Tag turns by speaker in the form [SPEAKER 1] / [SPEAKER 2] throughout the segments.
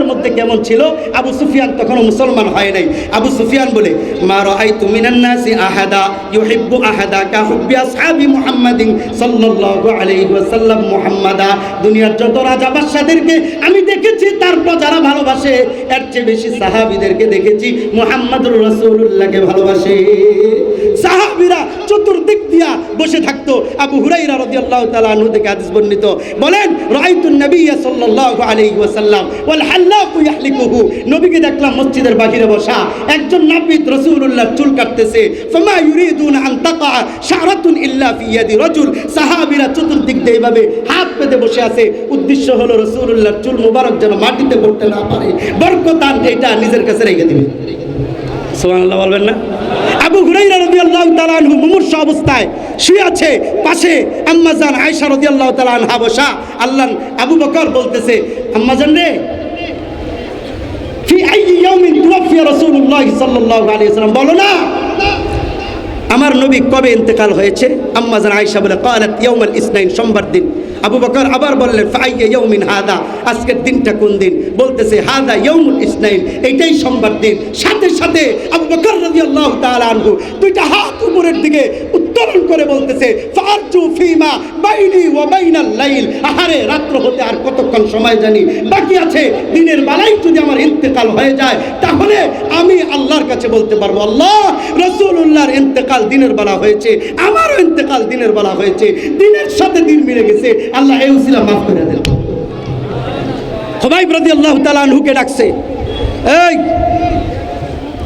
[SPEAKER 1] সাহাবীদের মধ্যে কেমন ছিল? আবু সুফিয়ান তখনও মুসলমান হয় নাই। আবু সুফিয়ান বলে, মা রাআইতু মিনান নাসি আহাদা ইউহিব্বু আহাদা কা হুব্বি আসহাবি মুহাম্মাদিন সাল্লাল্লাহু আলাইহি ওয়াসাল্লাম মুহাম্মাদা। দুনিয়ার যত রাজা বাদশাদেরকে আমি দেখেছি, তারপর যারা ভালোবাসে এর চেয়ে বেশি সাহাবীদেরকে দেখেছি মুহাম্মদুর রাসূলুল্লাহকে ভালোবাসে। সাহাবীরা চতুর্দিক দিয়া বসে থাকতো। আবু হুরায়রা রাদিয়াল্লাহু তাআলা আনহু থেকে হাদিস বর্ণিত, বলেন রাআইতুন নবিয়্য সাল্লাল্লাহু আলাইহি ওয়াসাল্লাম ওয়াল হাল্লাকু ইয়াহলিকুহু, নবীকে দেখলাম মসজিদের বাহিরে বসা, একজন নাবিদ রাসূলুল্লাহ চুল কাটতেছে। ফামা ইউরিদুন আন তাকা শারাতুন ইল্লা ফি ইয়াদি রাজুল, সাহাবীরা চতুর্দিক দিয়ে এইভাবে হাত পেতে বসে আছে। উদ্দেশ্য হলো রাসূলুল্লাহর চুল মুবারক যেন মাটিতে পড়তে না পারে, বরকতান এটা নিজের কাছে রেখে দিবে। সুবহানাল্লাহ বলবেন না? আবু হুরায়রা রাদিয়াল্লাহু তাআলা আনহু মুমূর্ষু অবস্থায় শুয়ে আছে, পাশে আম্মা জান আয়েশা রাদিয়াল্লাহু তাআলা আনহা বসা। আল্লাহ আবু বকর বলতেছে, আম্মা জান রে, ফি আইয়ি ইয়াউমিন তুওয়াফিয়া রাসূলুল্লাহ সাল্লাল্লাহু আলাইহি ওয়াসাল্লাম, বলো না আমার নবী কবে ইন্তেকাল হয়েছে? আম্মা জান আয়েশা বলে, ক্বালাত ইয়াউমাল ইসনাইন, সোমবার দিন। আবু বকর আবার বললেন, ফাআইয়া ইয়াউমিন হাদা, আজকের দিনটা কোন দিন? বলতেছে হাদা ইয়াউমুল ইসনাইন, এইটাই সোমবার দিন। সাথে সাথে আবু বকর রাদিয়াল্লাহু তাআলা আনহু দুইটা হাত উপরের দিকে উত্তোলন করে বলতেছে, ফারজু ফিমা বাইনি ওয়া বাইনাল লাইল, আহারে রাত্র হতে আর কতক্ষণ সময় জানি বাকি আছে, দিনের বেলায় যদি আমার ইন্তেকাল হয়ে যায় তাহলে আমি আল্লাহর কাছে বলতে পারবো, আল্লাহ রাসূলুল্লাহর ইন্তেকাল দিনের বেলা হয়েছে, আমারও ইন্তেকাল দিনের বেলা হয়েছে, দিনের সাথে দিন মিলে গেছে, আল্লাহ এই উসিলা মাফ করে দেন। খুবাইব রাদিয়াল্লাহু তাআলা আনহুকে ডাকছে, এই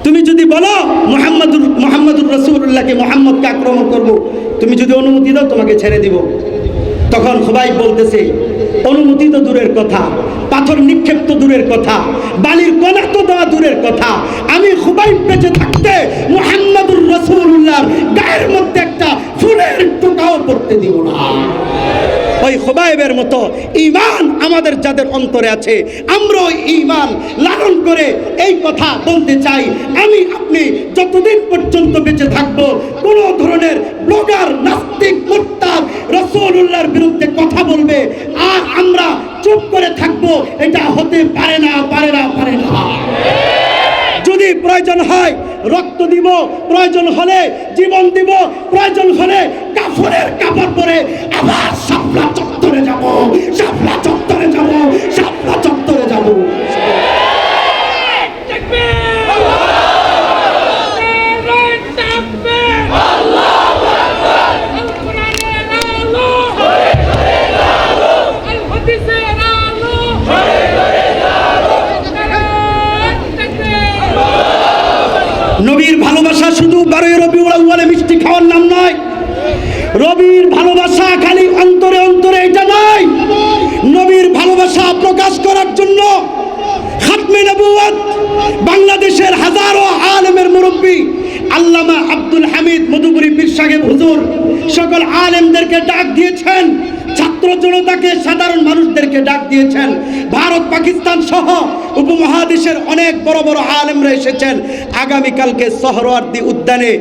[SPEAKER 1] তুমি যদি বলো মুহাম্মদুর রাসূলুল্লাহকে, মুহাম্মদকে আক্রমণ করব, তুমি যদি অনুমতি দাও তোমাকে ছেড়ে দিব। তখন খুবাইব বলতেছে, অনুমতি তো দূরের কথা, পাথর নিক্ষেপ তো দূরের কথা, বালির কণা তো দেওয়া দূরের কথা, আমি খুবাইব বেঁচে থাকতে মুহাম্মদুর রাসূলুল্লাহর গায়ের মধ্যে একটা ফুলের টুকাও পড়তে দিব না। ওই খুবাইবের মতো ঈমান আমাদের যাদের অন্তরে আছে, আমরা ওই ঈমান লালন করে এই কথা বলতে চাই, আমি আপনি যতদিন পর্যন্ত বেঁচে থাকবো কোন ধরনের ব্লগার, নাস্তিক, মুরতাদ রাসূলুল্লাহর বিরুদ্ধে কথা বলবে আর আমরা চুপ করে থাকবো, এটা হতে পারে না, পারে না, পারে না। যদি প্রয়োজন হয় রক্ত দিব, প্রয়োজন হলে জীবন দিব, প্রয়োজন হলে কাফনের কাপড় পরে আবার শাপলা চত্বরে যাব, শাপলা চত্বরে যাব, শাপলা চত্বরে যাব। নবীর ভালোবাসা শুধু 12 রবিউল আউয়ালে মিষ্টি খাওয়ার নাম নয়, নবীর ভালোবাসা খালি অন্তরে অন্তরে এটা নয়, নবীর ভালোবাসা প্রকাশ করার জন্য খাতমে নবুয়ত বাংলাদেশের হাজারো আলেমের মুরব্বী আল্লামা আব্দুল হামিদ মধুপুরী পীর সাহেব হুজুর সকল আলেমদেরকে ডাক দিয়েছেন, ছাত্র জনতাকে, সাধারণ মানুষদেরকে ডাক দিয়েছেন। ভারত পাকিস্তান সহ উপমহাদেশের অনেক বড় বড় আলেমরা এসেছেন। আগামীকালকে সোহরাওয়ার্দী উদ্যানে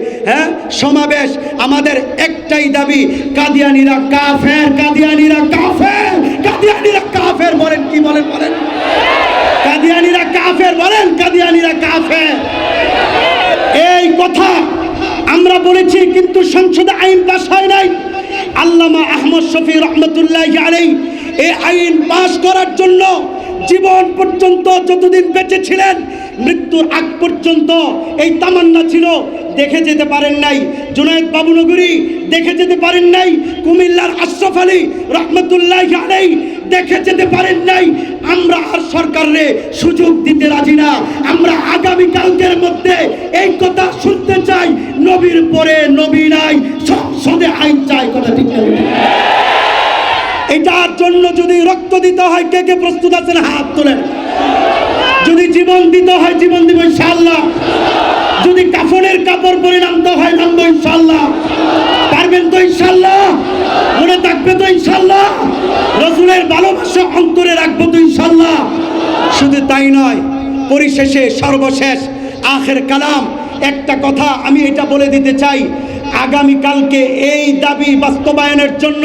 [SPEAKER 1] সমাবেশ। আমাদের একটাই দাবি, কাদিয়ানীরা কাফের, কাদিয়ানীরা কাফের, কাদিয়ানীরা কাফের। বলেন কি বলেন? বলেন কাদিয়ানীরা কাফের, বলেন কাদিয়ানীরা কাফের। এই কথা আমরা বলেছি, কিন্তু সংসদে আইন পাস হয় নাই। আল্লামা আহমদ শফি রহমতুল্লাহি আলাইহি এই আইন পাস করার জন্য জীবন পর্যন্ত যতদিন বেঁচে ছিলেন, মৃত্যুর আগ পর্যন্ত এই তামান্না ছিল। দেখে যেতে পারেন নাই জুনায়েদ বাবুনগরী, দেখে যেতে পারেন নাই কুমিল্লার আশরাফ আলী রহমতুল্লাহি আলাইহি, দেখে যেতে পারেন নাই। আমরা আর সরকারে সুযোগ দিতে রাজি না। আমরা আগামী কালকের মধ্যে এই কথা শুনতে চাই, নবীর পরে নবী নাই, সংসদে আইন চাই। কথা ঠিক না? এটার জন্য যদি রক্ত দিতে হয়, কে কে প্রস্তুত আছেন? হাত তোলেন। যদি জীবন দিতে হয়, জীবন দিব ইনশাআল্লাহ। যদি কাফনের কাপড় পরে নামতে হয়, নামবো ইনশাআল্লাহ। পারবেন তো ইনশাআল্লাহ? মনে থাকবে তো ইনশাআল্লাহ? রাসূলের ভালোবাসা অন্তরে রাখবো তো ইনশাআল্লাহ? শুধু তাই নয়, পরিশেষে সর্বশেষ আখের কালাম একটা কথা আমি এটা বলে দিতে চাই, আগামীকালকে এই দাবি বাস্তবায়নের জন্য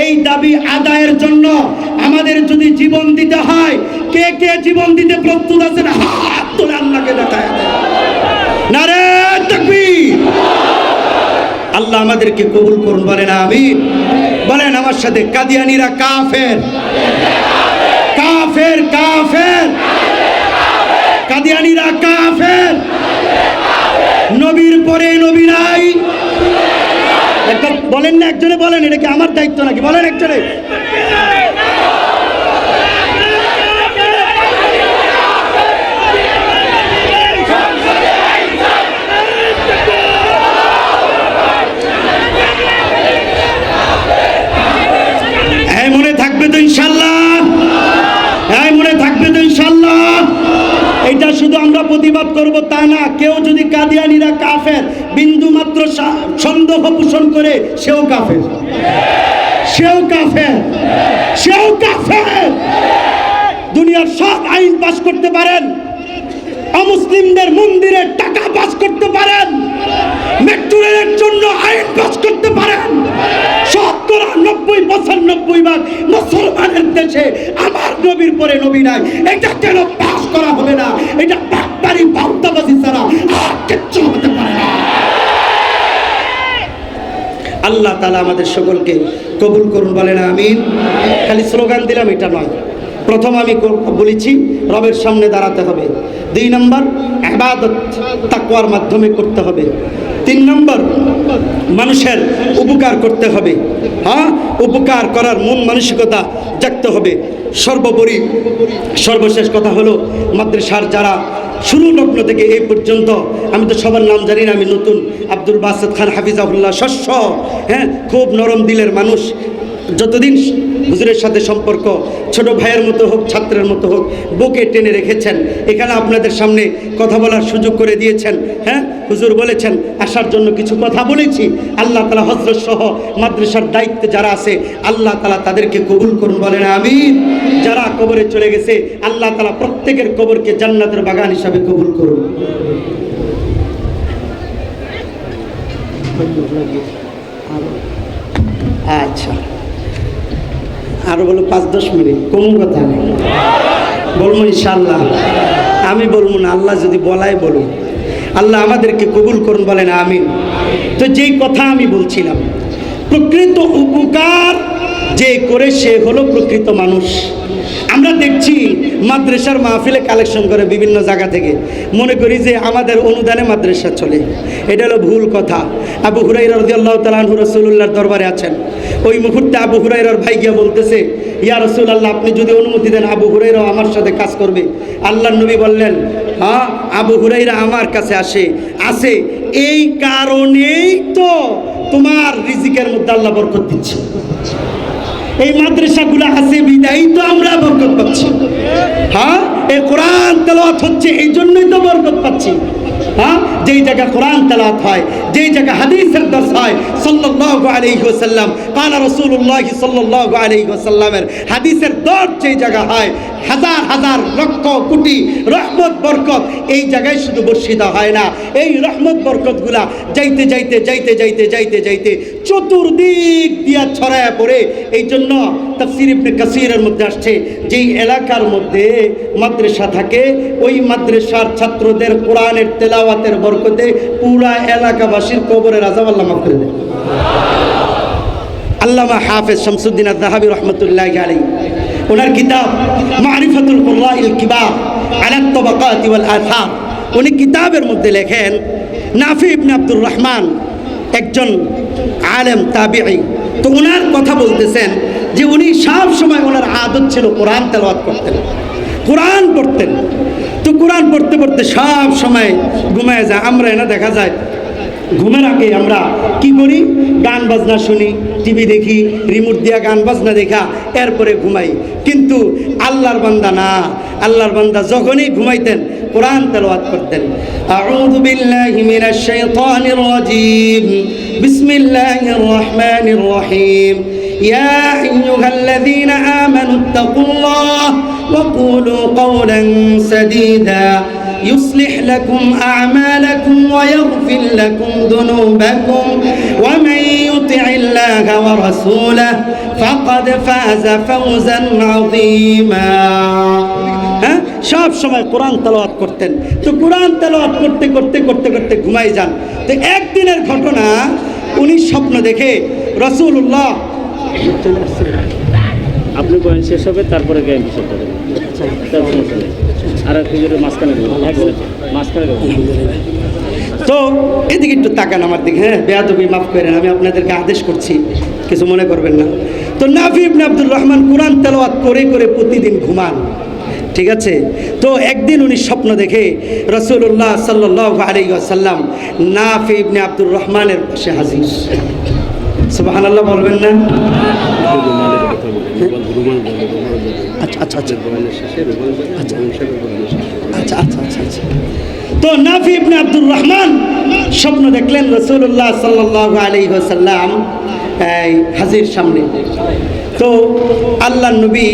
[SPEAKER 1] এই দাবি আদায়ের জন্য আমাদের যদি জীবন দিতে হয়, কে কে জীবন দিতে প্রস্তুত আছেন? হাত তুলে আল্লাহকে দেখায় দেন। নারে তাকবীর। আল্লাহ আমাদেরকে কবুল করুন, বলেন আমিন। বলেন আমার সাথে, কাদিয়ানীরা কাফের, কাফের, কাফের। কাদিয়ানীরা কাফের। নবীর পরে নবী নাই। একটা বলেন না, একজনে বলেন, এটা কি আমার দায়িত্ব নাকি? বলেন একজনে। মনে থাকবে তো ইনশাল্লাহ? মনে থাকবে তো ইনশাল্লাহ? এটা শুধু আমরা প্রতিবাদ করব তা না, কেউ যদি কাদিয়ানীরা কাফের বিন্দু মাত্র সন্দেহ পোষণ করে, সেও কাফের, সেও কাফের, সেও কাফের। দুনিয়ার সব আইন পাস করতে পারেন, অমুসলিমদের মন্দিরে টাকা পাস করতে পারেন, মেট্রো রেলের জন্য আইন পাস করতে পারেন, 90-95% মুসলমানের দেশে আমার নবীর পরে নবী নাই, এটা কেন পাস করা হবে না? এটা বাটপারি বাউতাবাজি ছাড়া আর কিচ্ছু হতে পারে না। আল্লাহ তাআলা আমাদের সকলকে কবুল করুন, বলেন আমিন। খালি স্লোগান দিলাম এটা নয়। প্রথম আমি বলেছি রবের সামনে দাঁড়াতে হবে। 2 নম্বর ইবাদত তাকওয়ার মাধ্যমে করতে হবে। 3 নম্বর মানুষের উপকার করতে হবে। হ্যাঁ, উপকার করার মন মানসিকতা জাগতে হবে। সর্বোপরি সর্বশেষ কথা হলো, মাদ্রাসার যারা শুরু লগ্ন থেকে এই পর্যন্ত, আমি তো সবার নাম জানি না, আমি নতুন, আব্দুল বাসেত খান হাফিজাহুল্লাহ শস্য, হ্যাঁ, খুব নরম দিলের মানুষ। যতদিন হুজুরের সাথে সম্পর্ক, ছোট ভাইয়ের মতো হোক, ছাত্রের মতো হোক, বুকে টেনে রেখেছেন। এখানে আপনাদের সামনে কথা বলার সুযোগ করে দিয়েছেন। হ্যাঁ, হুজুর বলেছেন আসার জন্য কিছু কথা বলেছি। আল্লাহ তাআলা হযরত সহ মাদ্রাসার দায়িত্বে যারা আছে, আল্লাহ তাআলা তাদেরকে কবুল করুন, বলেন আমিন। যারা কবরে চলে গেছে, আল্লাহ তাআলা প্রত্যেকের কবরকে জান্নাতের বাগান হিসাবে কবুল করুন। আচ্ছা, আরো বলো 5-10 মিনিট, কোনো কথা নেই, বলবো ইনশাআল্লাহ। আমি বলবো না, আল্লাহ যদি বলাই বলুন। আল্লাহ আমাদেরকে কবুল করুন, বলেন আমিন। তো যেই কথা আমি বলছিলাম, প্রকৃত উপকার যে করে সে হলো প্রকৃত মানুষ। আমরা দেখছি মাদ্রাসার মাহফিলে কালেকশন করে বিভিন্ন জায়গা থেকে, মনে করি যে আমাদের অনুদানে মাদ্রাসা চলে। এটা হলো ভুল কথা। আবু হুরায়রা রাদিয়াল্লাহু তাআলা আনহু রাসূলুল্লাহর দরবারে আছেন। ওই মুহূর্তে আবু হুরায়রার ভাই গিয়া বলতেছে, ইয়া রাসূলুল্লাহ, আপনি যদি অনুমতি দেন আবু হুরায়রা আমার সাথে কাজ করবে। আল্লাহর নবী বললেন, হ্যাঁ, আবু হুরায়রা আমার কাছে আসে এই কারণেই তো তোমার রিজিকের মধ্যে আল্লাহ বরকত দিচ্ছে। এই মাদ্রাসাগুলো আছে বিদায়ী তো আমরা বরকত পাচ্ছি। হ্যাঁ, এই কোরআন তেলাওয়াত হচ্ছে এই জন্যই তো বরকত পাচ্ছি। হ্যাঁ, যেই জায়গা কোরআন তেলাওয়াত হয়, যেই জায়গা হাদিসের দর্স হয়, সাল্লাল্লাহু আলাইহি ওয়াসাল্লাম, কানা রাসূলুল্লাহ সাল্লাল্লাহু আলাইহি ওয়াসাল্লামের হাদিসের দর্স যেই জায়গা হয়, হাজার হাজার লক্ষ কোটি রহমত বরকত এই জায়গায় শুধু বর্ষিত হয় না। এই রহমত বরকতগুলা যাইতে যাইতে যাইতে যাইতে যাইতে যাইতে চতুর্দিক দিয়া ছড়ায় পড়ে। এই জন্য তাফসীর ইবনে কাসীরের মধ্যে আসছে, যেই এলাকার মধ্যে মাদ্রাসা থাকে, ওই মাদ্রাসার ছাত্রদের কোরআনের তেলাওয়াতের বরকতে পুরা এলাকাবাসীর কবরের আযাব আল্লাহ মাফ করে দেয়। আল্লামা হাফেজ শামসুদ্দিন আয-যাহাবী রাহমাতুল্লাহি আলাইহি, ওনার কিতাব মারিফাতুল কুরআনিল কিবার আলা তাবাকাত ওয়াল আথার, উনি কিতাবের মধ্যে লেখেন, নাফি ইবনে আব্দুর রহমান একজন আলেম তাবিঈ। তো ওনার কথা বলতেছেন যে উনি সব সময়, ওনার আদত ছিল কোরআন তেলাওয়াত করতেন, কোরআন পড়তেন। তো কোরআন পড়তে পড়তে সব সময় ঘুমায় যায়। আমরা এনে দেখা যায় ঘুমের আগে আমরা কি করি, গান বাজনা শুনি, টিভি দেখি, রিমোট দিয়া গান বাজনা দেখা, এরপরে ঘুমাই। কিন্তু আল্লাহর বান্দা না, আল্লাহর বান্দা যখনই ঘুমাইতেন কোরআন তেলাওয়াত করতেন। আউযু বিল্লাহি মিনাশ শাইতানির রাজীম, বিসমিল্লাহির রহমানির রহিম। ইয়া আইয়ুহাল্লাযীনা আমানুত্তাকুল্লাহ ওয়া কুলু কওলান সাদীদা يصلح لكم أعمالكم ويغفر لكم ذنوبكم ومن يطع يطع الله ورسوله فقد فاز فوزا عظيما হ্যাঁ সব সময় কোরআন তেলাওয়াত করতেন। তো কোরআন তেলাওয়াত করতে করতে করতে করতে ঘুমাই যান। তো একদিনের ঘটনা, উনি স্বপ্ন দেখে রাসূলুল্লাহ
[SPEAKER 2] আপনি বয়ান শেষ হবে তারপরে জ্ঞান শেষ হবে আর একটু মাঝখানে
[SPEAKER 1] তো এদিকে একটু তাকান আমার দিকে, হ্যাঁ বেয়াদবি মাফ করেন, আমি আপনাদেরকে আদেশ করছি, কিছু মনে করবেন না। তো নাফি ইবনে আব্দুর রহমান কোরআন তেলাওয়াত করে করে প্রতিদিন ঘুমান, ঠিক আছে। তো একদিন উনি স্বপ্ন দেখে রাসূলুল্লাহ সাল্লাল্লাহু আলাইহি ওয়াসাল্লাম নাফি ইবনে আব্দুর রহমানের পাশে হাজির। সুবহানাল্লাহ বলবেন না? আচ্ছা আচ্ছা আচ্ছা আচ্ছা আচ্ছা আচ্ছা আচ্ছা। তো নাফি ইবনে আব্দুর রহমান স্বপ্ন দেখলেন রাসূলুল্লাহ সাল্লাল্লাহু আলাইহি ওয়াসাল্লাম হাজির সামনে। তো আল্লাহর নবী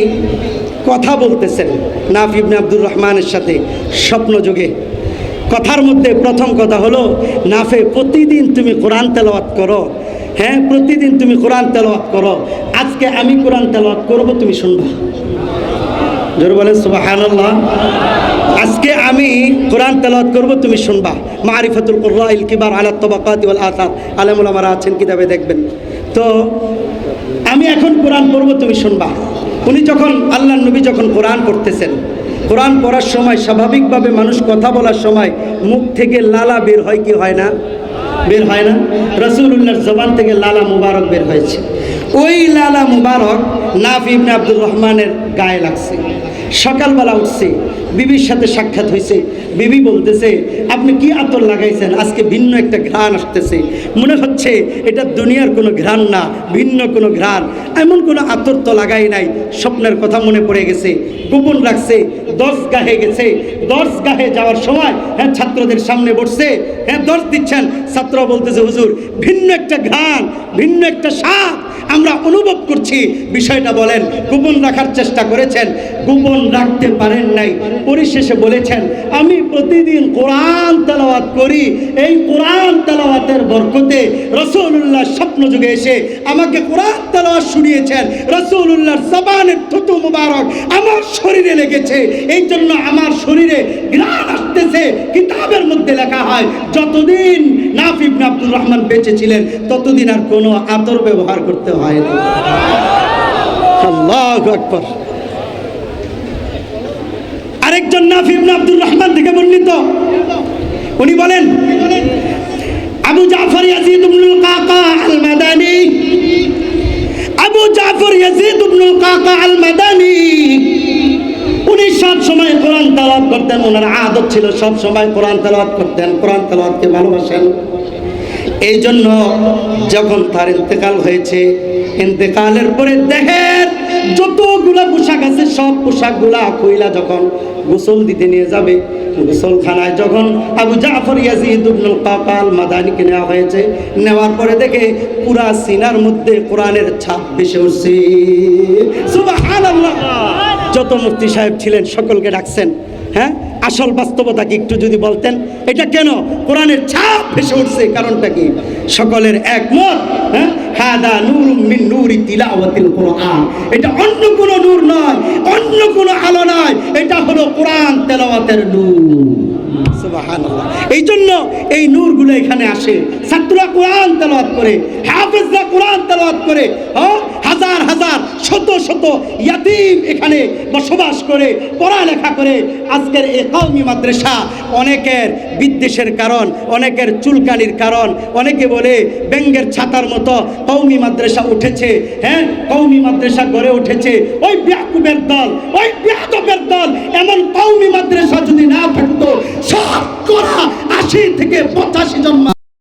[SPEAKER 1] কথা বলতেছেন নাফি ইবনে আব্দুর রহমানের সাথে স্বপ্ন যোগে। কথার মধ্যে প্রথম কথা হলো, নাফে প্রতিদিন তুমি কোরআন তেলাওয়াত করো, হ্যাঁ প্রতিদিন তুমি কোরআন তেলাওয়াত করো, আজকে আমি কোরআন তেলাওয়াত করব, তুমি শুনবা। জোরে বলেন সুবহানাল্লাহ। আজকে আমি কোরআন তেলাওয়াত করব, তুমি শুনবা। মারিফাতুল কুররাইল কিবার আলা তাবাকাতি ওয়াল আসার, আলেম ওলামারা আছেন, কিতাবে দেখবেন। তো আমি এখন কোরআন পড়ব, তুমি শুনবা। উনি যখন আল্লাহর নবী যখন কোরআন পড়তেছেন, কোরআন পড়ার সময় স্বাভাবিকভাবে মানুষ কথা বলার সময় মুখ থেকে লালা বের হয় কি হয় না? বের হয় না? রাসূলুল্লাহর জবান থেকে লালা মুবারক বের হয়েছে। ওই লালা মুবারক নাফি ইবনে আব্দুর রহমানের গায়ে লাগছে। সকালবেলা উঠছে, বিবির সাথে সাক্ষাৎ হয়েছে। বিবি বলতেছে, আপনি কি আতর লাগাইছেন? আজকে ভিন্ন একটা ঘ্রাণ আসতেছে, মনে হচ্ছে এটা দুনিয়ার কোনো ঘ্রাণ না, ভিন্ন কোনো ঘ্রাণ। এমন কোনো আতর তো লাগাই নাই। স্বপ্নের কথা মনে পড়ে গেছে, গোপন রাখছে। দরসগাহে গেছে, দরসগাহে যাওয়ার সময় হ্যাঁ ছাত্রদের সামনে বসছে, হ্যাঁ দর্শ দিচ্ছেন। ছাত্র বলতেছে, হুজুর ভিন্ন একটা ঘ্রাণ, ভিন্ন একটা স্বাদ আমরা অনুভব করছি, বিষয়টা বলেন। গোপন রাখার চেষ্টা করেছেন, গোপন রাখতে পারেন নাই। পরিশেষে বলেছেন, আমি প্রতিদিন কোরআন তেলাওয়াত করি, এই কোরআন তেলাওয়াতের বরকতে রাসূলুল্লাহ স্বপ্ন যুগে এসে আমাকে কোরআন তেলাওয়াত শুনিয়েছেন। রাসূলুল্লাহর জবানের থুতু মুবারক আমার শরীরে লেগেছে, এই জন্য আমার শরীরে ঘ্রাণ আসতেছে। কিতাবের মধ্যে লেখা হয়, যতদিন নাফি ইবনে আব্দুর রহমান বেঁচে ছিলেন ততদিন আর কোনো আতর ব্যবহার করতে হয়নি। আল্লাহু আকবার। আরেকজন নাফি ইবনে আব্দুর রহমান থেকে বর্ণিত, উনি বলেন, আবু জাফর ইয়াজিদ ইবনুল কাকা আল মাদানী, আবু জাফর ইয়াজিদ ইবনুল কাকা আল মাদানী, উনি সব সময় কোরআন তেলাওয়াত করতেন। ওনার আদত ছিল সব সময় কোরআন তেলাওয়াত করতেন, কোরআন তেলাওয়াতকে ভালোবাসেন। এই জন্য যখন তার ইন্তেকাল হয়েছে, ইন্তেকালের পরে দেখেন যতগুলা পোশাক আছে সব পোশাকগুলা কইলা যখন গোসল দিতে নিয়ে যাবে, গোসলখানায় যখন আবু জাফর ইয়াজিদ ইবনুল কাকা আল মাদানীকে নেওয়া হয়েছে, নেওয়ার পরে দেখে পুরা সিনার মধ্যে কোরআনের ছাপ ভেসে উঠছে। সুবহানাল্লাহ। যত মুফতি সাহেব ছিলেন সকলকে ডাকছেন, হ্যাঁ আসল বাস্তবতা কি একটু যদি বলতেন, এটা কেন কোরআনের ছাপ ভেসে উঠছে, কারণটা কি? সকলের একমত, হ্যাঁ হাদা নূরুম মিন নূরি তিলাওয়াতিল কোরআন, এটা অন্য কোনো নূর নয়, অন্য কোনো আলো নয়, এটা হলো কোরআন তেলাওয়াতের নূর। সুবহানাল্লাহ। এই জন্য এই নূরগুলো এখানে আসে। ছাত্ররা কোরআন তেলাওয়াত করে, হাফেজরা কোরআন তেলাওয়াত করে, হাজার হাজার শত শত ইয়াতীম এখানে বসবাস করে, পড়ালেখা করে। আজকের এই কওমি মাদ্রাসা অনেকের বিদ্বেষের কারণ, অনেকের চুলকানির কারণ। অনেকে বলে ব্যাঙের ছাতার মতো কওমি মাদ্রাসা উঠেছে, হ্যাঁ কওমি মাদ্রাসা গড়ে উঠেছে। ওই বেয়াকুবের দল, ওই বেয়াদবের দল এমন কওমি মাদ্রাসা যদি